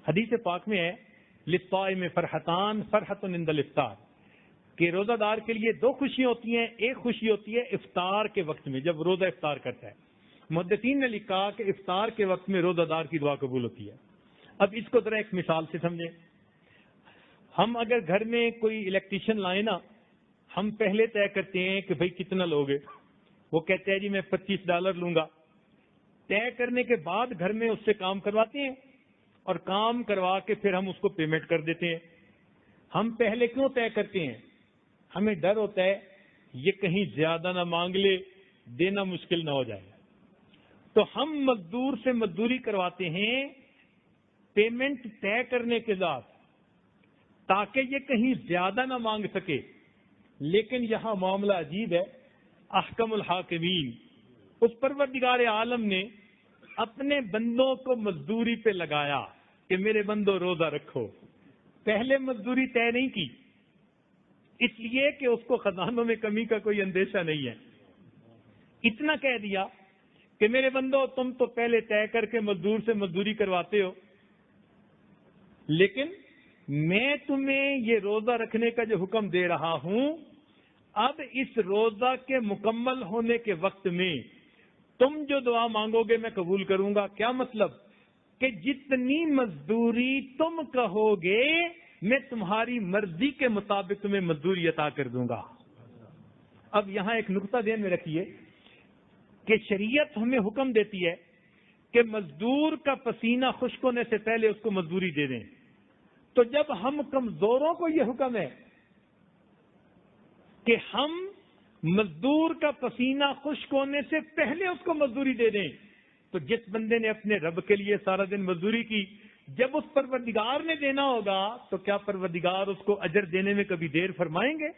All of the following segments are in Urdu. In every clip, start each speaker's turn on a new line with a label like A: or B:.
A: حدیث پاک میں ہے للصائم فرحتان فرحۃ عند الافطار، کہ روزہ دار کے لیے دو خوشیاں ہوتی ہیں. ایک خوشی ہوتی ہے افطار کے وقت میں جب روزہ افطار کرتا ہے. محدثین نے لکھا کہ افطار کے وقت میں روزہ دار کی دعا قبول ہوتی ہے. اب اس کو ذرا ایک مثال سے سمجھیں. ہم اگر گھر میں کوئی الیکٹریشین لائیں نا، ہم پہلے طے کرتے ہیں کہ بھئی کتنا لوگے. وہ کہتے ہیں جی میں $25 لوں گا. طے کرنے کے بعد گھر میں اس سے کام کرواتے ہیں اور کام کروا کے پھر ہم اس کو پیمنٹ کر دیتے ہیں. ہم پہلے کیوں طے کرتے ہیں؟ ہمیں ڈر ہوتا ہے یہ کہیں زیادہ نہ مانگ لے، دینا مشکل نہ ہو جائے. تو ہم مزدور سے مزدوری کرواتے ہیں پیمنٹ طے کرنے کے بعد تاکہ یہ کہیں زیادہ نہ مانگ سکے. لیکن یہاں معاملہ عجیب ہے. احکم الحاکمین اس پروردگار عالم نے اپنے بندوں کو مزدوری پہ لگایا کہ میرے بندوں روزہ رکھو. پہلے مزدوری طے نہیں کی، اس لیے کہ اس کو خزانوں میں کمی کا کوئی اندیشہ نہیں ہے. اتنا کہہ دیا کہ میرے بندو تم تو پہلے طے کر کے مزدور سے مزدوری کرواتے ہو، لیکن میں تمہیں یہ روزہ رکھنے کا جو حکم دے رہا ہوں، اب اس روزہ کے مکمل ہونے کے وقت میں تم جو دعا مانگو گے میں قبول کروں گا. کیا مطلب؟ کہ جتنی مزدوری تم کہو گے میں تمہاری مرضی کے مطابق تمہیں مزدوری عطا کر دوں گا. اب یہاں ایک نقطہ ذہن میں رکھیے کہ شریعت ہمیں حکم دیتی ہے کہ مزدور کا پسینہ خشک ہونے سے پہلے اس کو مزدوری دے دیں. تو جب ہم کمزوروں کو یہ حکم ہے کہ ہم مزدور کا پسینہ خشک ہونے سے پہلے اس کو مزدوری دے دیں، تو جس بندے نے اپنے رب کے لیے سارا دن مزدوری کی، جب اس پروردگار نے دینا ہوگا تو کیا پروردگار اس کو اجر دینے میں کبھی دیر فرمائیں گے؟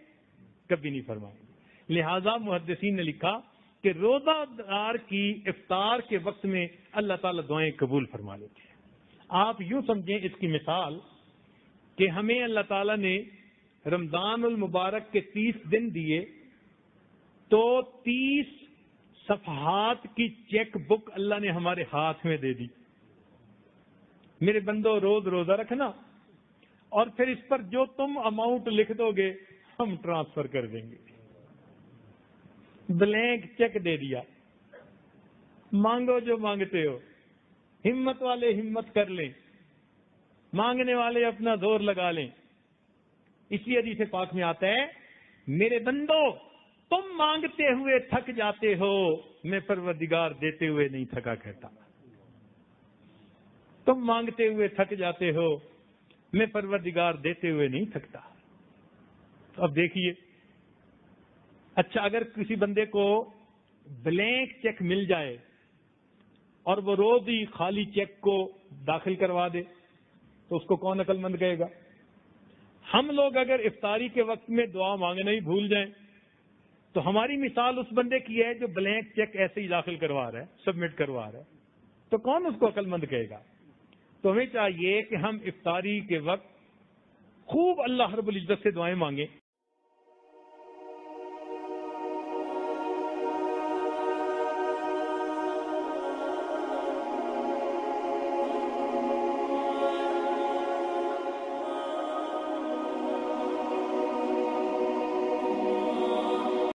A: کبھی نہیں فرمائیں گے. لہذا محدثین نے لکھا کہ روزہ دار کی افطار کے وقت میں اللہ تعالیٰ دعائیں قبول فرما لیتے ہیں. آپ یوں سمجھیں اس کی مثال کہ ہمیں اللہ تعالیٰ نے رمضان المبارک کے 30 دن دیے تو 30 صفحات کی چیک بک اللہ نے ہمارے ہاتھ میں دے دی. میرے بندو روز روزہ رکھنا اور پھر اس پر جو تم اماؤنٹ لکھ دو گے ہم ٹرانسفر کر دیں گے. بلینک چیک دے دیا، مانگو جو مانگتے ہو. ہمت والے ہمت کر لیں، مانگنے والے اپنا زور لگا لیں. اس لیے حدیث پاک میں آتا ہے میرے بندو تم مانگتے ہوئے تھک جاتے ہو، میں پروردگار دیتے ہوئے نہیں تھکا کرتا. تم مانگتے ہوئے تھک جاتے ہو، میں پروردگار دیتے ہوئے نہیں تھکتا. اب دیکھیے، اچھا اگر کسی بندے کو بلینک چیک مل جائے اور وہ روز ہی خالی چیک کو داخل کروا دے تو اس کو کون عقل مند کہے گا؟ ہم لوگ اگر افطاری کے وقت میں دعا مانگنا ہی بھول جائیں تو ہماری مثال اس بندے کی ہے جو بلینک چیک ایسے ہی داخل کروا رہا ہے، سبمٹ کروا رہا ہے. تو کون اس کو عقل مند کہے گا؟ تو ہمیں چاہیے کہ ہم افطاری کے وقت خوب اللہ رب العزت سے دعائیں مانگیں